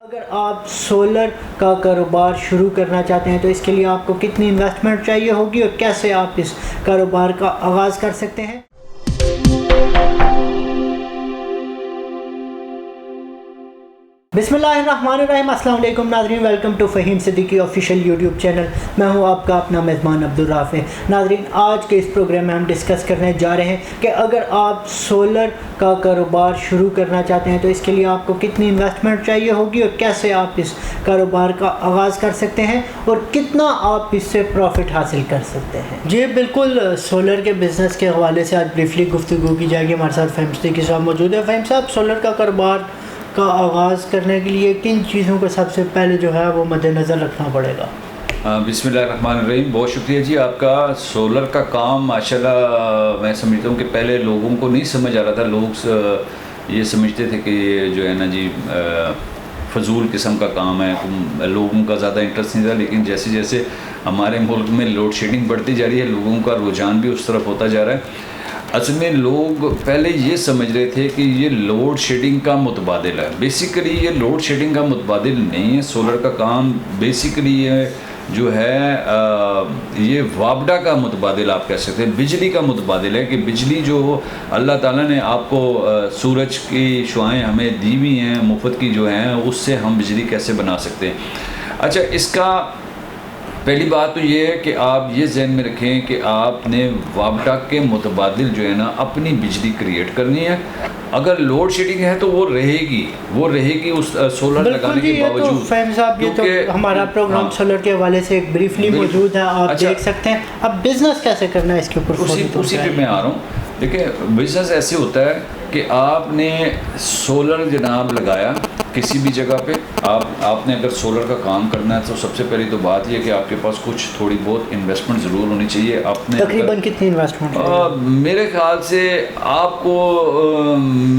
अगर आप सोलर का कारोबार शुरू करना चाहते हैं तो इसके लिए आपको कितनी इन्वेस्टमेंट चाहिए होगी और कैसे आप इस कारोबार का आगाज़ कर सकते हैं। बिस्मिल्लाहिर्रहमानिर्रहीम। अस्सलाम वालेकुम नाज़रीन, welcome to Faheem Siddiqui official YouTube channel. मैं हूं आपका अपना मेज़बान अब्दुल राफ़े। नाज़रीन, आज के इस प्रोग्राम में हम डिस्कस करने जा रहे हैं कि अगर आप सोलर का कारोबार शुरू करना चाहते हैं तो इसके लिए आपको कितनी इन्वेस्टमेंट चाहिए होगी और कैसे आप इस कारोबार का आगाज़ कर सकते हैं और कितना आप इससे प्रॉफिट हासिल कर सकते हैं। जी बिल्कुल, सोलर के बिज़नेस के हवाले से आज ब्रीफली गुफ्तगू की जाएगी। हमारे साथ फ़हीम सिद्दीकी साहब मौजूद है। फ़हीम साहब, सोलर का कारोबार का आगाज़ करने के लिए किन चीज़ों को सबसे पहले जो है वो मद्देनज़र रखना पड़ेगा? बिस्मिल्लाहिर्रहमानिर्रहीम। बहुत शुक्रिया जी आपका। सोलर का काम माशाल्लाह मैं समझता हूँ कि पहले लोगों को नहीं समझ आ रहा था। लोग ये समझते थे कि ये जो है ना जी फजूल किस्म का काम है, लोगों का ज़्यादा इंटरेस्ट नहीं था। लेकिन जैसे जैसे हमारे मुल्क में लोड शेडिंग बढ़ती जा रही है, लोगों का रुझान भी उस तरफ होता जा रहा है। असल में लोग पहले ये समझ रहे थे कि ये लोड शेडिंग का मुतबादिल है। बेसिकली ये लोड शेडिंग का मुतबादिल नहीं है। सोलर का काम बेसिकली ये जो है ये वापडा का मुतबादिल आप कह सकते हैं, बिजली का मुतबादिल है। कि बिजली जो अल्लाह ताला ने आपको सूरज की शुआएँ हमें दी हुई हैं मुफ्त की जो हैं, उससे हम बिजली कैसे बना सकते हैं। अच्छा, इसका पहली बात तो ये है कि आप ये ज़हन में रखें कि आपने वापडा के मुतबादिल जो है ना अपनी बिजली क्रिएट करनी है। अगर लोड शेडिंग है तो वो रहेगी उस सोलर लगाने के बावजूद। फ़हीम साहब, ये तो हमारा प्रोग्राम सोलर के हवाले से एक ब्रीफली मौजूद है, आप देख सकते हैं। अब बिज़नेस कैसे करना है इसके ऊपर उसी पे मैं आ रहा हूँ। देखिए, बिज़नेस ऐसे होता है कि आपने सोलर जनाब लगाया किसी भी जगह पे, आपने अगर सोलर का काम करना है तो सबसे पहली तो बात यह है कि आपके पास कुछ थोड़ी बहुत इन्वेस्टमेंट ज़रूर होनी चाहिए। आपने तकरीबन कितनी इन्वेस्टमेंट? मेरे ख्याल से आपको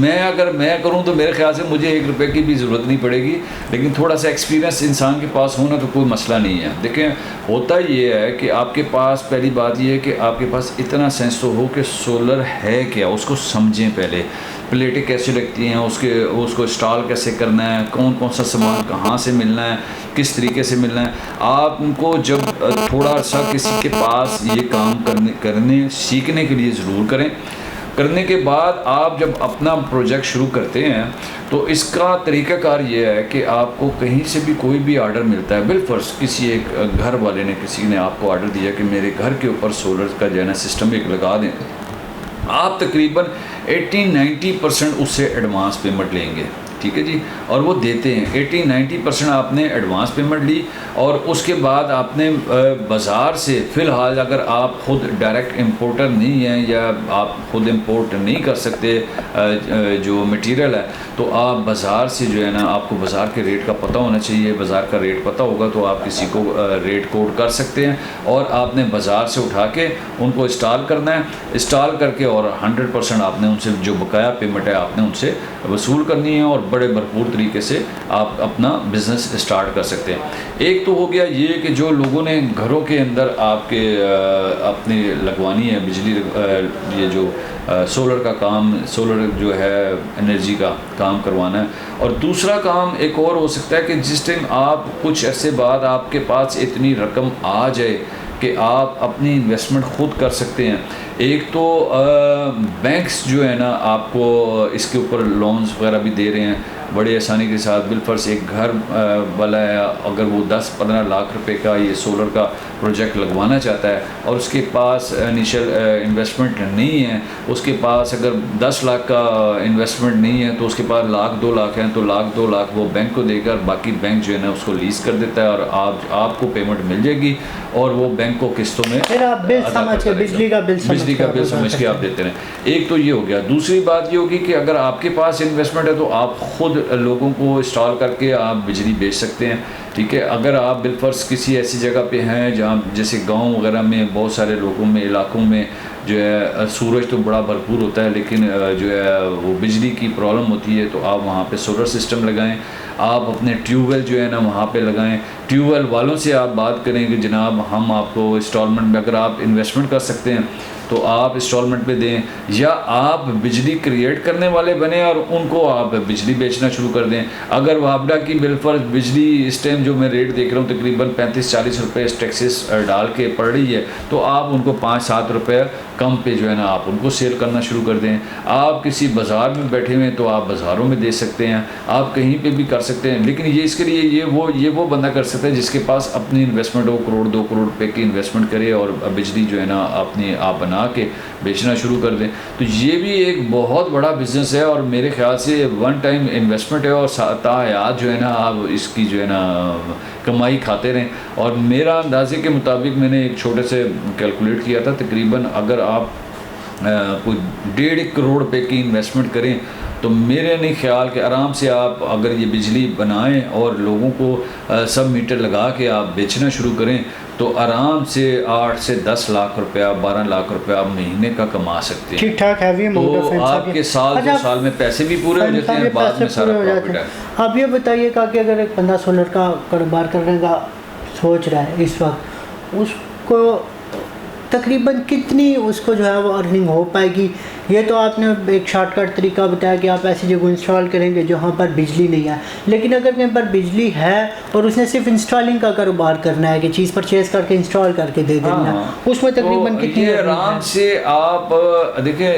मैं करूं तो मेरे ख्याल से मुझे 1 रुपये की भी ज़रूरत नहीं पड़ेगी। लेकिन थोड़ा सा एक्सपीरियंस इंसान के पास होना तो कोई मसला नहीं है। देखें, होता ये है कि आपके पास पहली बात यह है कि आपके पास इतना सेंस तो हो कि सोलर है क्या, उसको समझें। पहले प्लेटें कैसे लगती हैं, उसको इंस्टॉल कैसे करना है, कौन कौन सा सामान कहाँ से मिलना है, किस तरीके से मिलना है। आपको जब थोड़ा सा किसी के पास ये काम करने सीखने के लिए ज़रूर करें। करने के बाद आप जब अपना प्रोजेक्ट शुरू करते हैं तो इसका तरीक़ाकार ये है कि आपको कहीं से भी कोई भी आर्डर मिलता है। बिलफर्ज किसी एक घर वाले ने, किसी ने आपको आर्डर दिया कि मेरे घर के ऊपर सोलर का जो है ना सिस्टम एक लगा दें, आप तकरीबन 80-90% उससे एडवांस पेमेंट लेंगे। ठीक है जी, और वो देते हैं 80-90% आपने एडवांस पेमेंट ली। और उसके बाद आपने बाज़ार से फ़िलहाल अगर आप ख़ुद डायरेक्ट इंपोर्टर नहीं हैं या आप ख़ुद इंपोर्ट नहीं कर सकते जो मटेरियल है, तो आप बाज़ार से जो है ना, आपको बाज़ार के रेट का पता होना चाहिए। बाज़ार का रेट पता होगा तो आप किसी को रेट कोड कर सकते हैं और आपने बाज़ार से उठा के उनको इंस्टॉल करना है। इंस्टॉल करके और 100% आपने उनसे जो बकाया पेमेंट है आपने उनसे वसूल करनी है और बड़े भरपूर तरीके से आप अपना बिज़नेस स्टार्ट कर सकते हैं। एक तो हो गया ये कि जो लोगों ने घरों के अंदर आपके अपनी लगवानी है बिजली, ये जो सोलर का काम, सोलर जो है एनर्जी का काम करवाना है। और दूसरा काम एक और हो सकता है कि जिस टाइम आप कुछ अरसे बाद आपके पास इतनी रकम आ जाए कि आप अपनी इन्वेस्टमेंट ख़ुद कर सकते हैं। एक तो बैंक्स जो है ना आपको इसके ऊपर लोन्स वगैरह भी दे रहे हैं बड़ी आसानी के साथ। बिलफर्स एक घर वाला है, अगर वो 10-15 लाख रुपए का ये सोलर का प्रोजेक्ट लगवाना चाहता है और उसके पास इनिशियल इन्वेस्टमेंट नहीं है, उसके पास अगर 10 लाख का इन्वेस्टमेंट नहीं है तो उसके पास 1-2 लाख हैं, तो 1-2 लाख वो बैंक को देकर बाकी बैंक जो है ना उसको लीज़ कर देता है और आपको पेमेंट मिल जाएगी और वो बैंक को किस्तों में बिजली का बिल समझ के आप देते रहें। एक तो ये हो गया। दूसरी बात ये होगी कि अगर आपके पास इन्वेस्टमेंट है तो आप ख़ुद लोगों को इंस्टॉल करके आप बिजली बेच सकते हैं। ठीक है, अगर आप बिलफर्स किसी ऐसी जगह पे हैं जहाँ जैसे गांव वगैरह में बहुत सारे लोगों में इलाकों में जो है सूरज तो बड़ा भरपूर होता है लेकिन जो है वो बिजली की प्रॉब्लम होती है, तो आप वहाँ पे सोलर सिस्टम लगाएं। आप अपने ट्यूबवेल जो है ना वहाँ पे लगाएं। ट्यूबवेल वालों से आप बात करें कि जनाब हम आपको इंस्टॉलमेंट में, अगर आप इन्वेस्टमेंट कर सकते हैं तो आप इंस्टॉलमेंट पे दें, या आप बिजली क्रिएट करने वाले बने और उनको आप बिजली बेचना शुरू कर दें। अगर वापडा की बिलफर्ज बिजली इस टाइम जो मैं रेट देख रहा हूँ तकरीबन 35-40 रुपये टैक्सेस डाल के पड़ रही है, तो आप उनको 5-7 रुपये कम पे जो है ना आप उनको सेल करना शुरू कर दें। आप किसी बाज़ार में बैठे हुए हैं तो आप बाज़ारों में दे सकते हैं, आप कहीं पे भी कर सकते हैं। लेकिन ये इसके लिए ये वो बंदा कर सकता है जिसके पास अपनी इन्वेस्टमेंट हो, 1-2 करोड़ रुपए की इन्वेस्टमेंट करे और बिजली जो है ना अपनी आप बना के बेचना शुरू कर दें। तो ये भी एक बहुत बड़ा बिज़नेस है और मेरे ख्याल से वन टाइम इन्वेस्टमेंट है और तायात जो है ना आप इसकी जो है ना कमाई खाते रहें। और मेरा अंदाजे के मुताबिक मैंने एक छोटे से कैलकुलेट किया था, तकरीबन अगर आप कोई 1.5 करोड़ रुपए की इन्वेस्टमेंट करें तो मेरे नहीं ख्याल कि आराम से आप अगर ये बिजली बनाएं और लोगों को सब मीटर लगा के आप बेचना शुरू करें तो आराम से 8 से 10 लाख रुपया 12 लाख रुपया आप महीने का कमा सकते हैं। ठीक ठाक हैवी तो आपके साल 2 साल में पैसे भी पूरे हो जाते हैं, बाद में सारा प्रॉफिट है। आप ये बताइएगा कि अगर एक बंदा सोलर का कारोबार करने का सोच रहा है इस वक्त, उसको तकरीबन कितनी उसको जो है वो अर्निंग हो पाएगी? ये तो आपने एक शॉर्टकट तरीका बताया कि आप ऐसी जगह इंस्टॉल करेंगे जहाँ पर बिजली नहीं है, लेकिन अगर कहीं पर बिजली है और उसने सिर्फ इंस्टॉलिंग का कारोबार करना है कि चीज़ परचेज़ करके इंस्टॉल करके दे देना, उसमें तकरीबन तो कितनी आराम से आप देखिए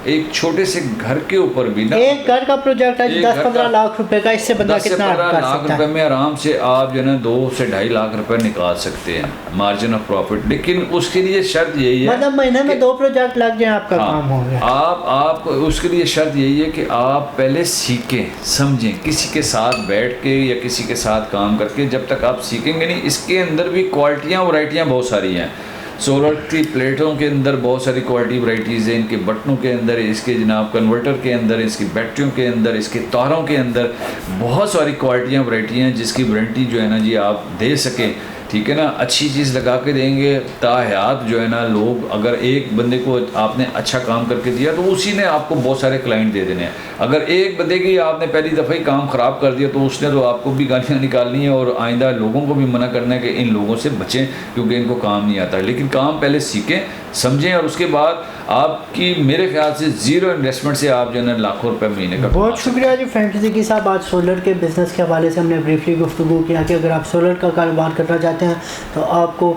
एक छोटे से घर के ऊपर भी ना, एक घर का प्रोजेक्ट है 10-15 लाख रुपए का, इससे बंदा कितना कर सकता है? 10 से 15 लाख रुपए में आराम से आप जो है ना 2 से 2.5 लाख रुपए निकाल सकते हैं मार्जिन ऑफ प्रॉफिट। लेकिन उसके लिए शर्त यही है, मतलब महीने में 2 प्रोजेक्ट लग जाए आपका काम हो गया। आप उसके लिए शर्त यही है कि आप पहले सीखें समझें, किसी के साथ बैठ के या किसी के साथ काम करके जब तक आप सीखेंगे नहीं। इसके अंदर भी क्वालिटियाँ वैरायटियाँ बहुत सारी हैं। सोलर की प्लेटों के अंदर बहुत सारी क्वालिटी वैरायटीज़ हैं, इनके बटनों के अंदर, इसके जनाब कन्वर्टर के अंदर, इसकी बैटरियों के अंदर, इसके तारों के अंदर बहुत सारी क्वालिटियाँ वैरायटियाँ हैं जिसकी वारंटी जो है ना जी आप दे सकें। ठीक है ना, अच्छी चीज़ लगा के देंगे ताहयात जो है ना लोग, अगर एक बंदे को आपने अच्छा काम करके दिया तो उसी ने आपको बहुत सारे क्लाइंट दे देने हैं। अगर एक बंदे की आपने पहली दफ़ा ही काम ख़राब कर दिया तो उसने तो आपको भी गालियाँ निकालनी है और आइंदा लोगों को भी मना करना है कि इन लोगों से बचें क्योंकि इनको काम नहीं आता। लेकिन काम पहले सीखें समझें और उसके बाद आपकी मेरे ख्याल से ज़ीरो इन्वेस्टमेंट से आप जो है ना लाखों रुपए महीने का। बहुत शुक्रिया जी फहीम सिद्दीकी साहब। आज सोलर के बिज़नेस के हवाले से हमने ब्रीफली गुफ्तगू किया कि अगर आप सोलर का कारोबार करना चाहते हैं तो आपको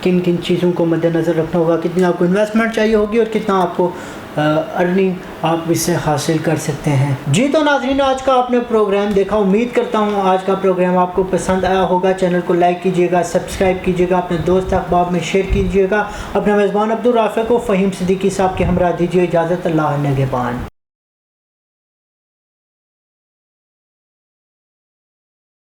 किन किन चीज़ों को मद्देनज़र रखना होगा, कितनी आपको इन्वेस्टमेंट चाहिए होगी और कितना आपको अर्निंग आप इससे हासिल कर सकते हैं। जी तो नाज़रीन, आज का आपने प्रोग्राम देखा, उम्मीद करता हूँ आज का प्रोग्राम आपको पसंद आया होगा। चैनल को लाइक कीजिएगा, सब्सक्राइब कीजिएगा, अपने दोस्त अहबाब में शेयर कीजिएगा। अपने मेज़बान अब्दुल राफ़े को फ़हीम सिद्दीकी साहब के हमरा दीजिए इजाज़त। अल्लाह निगहबान।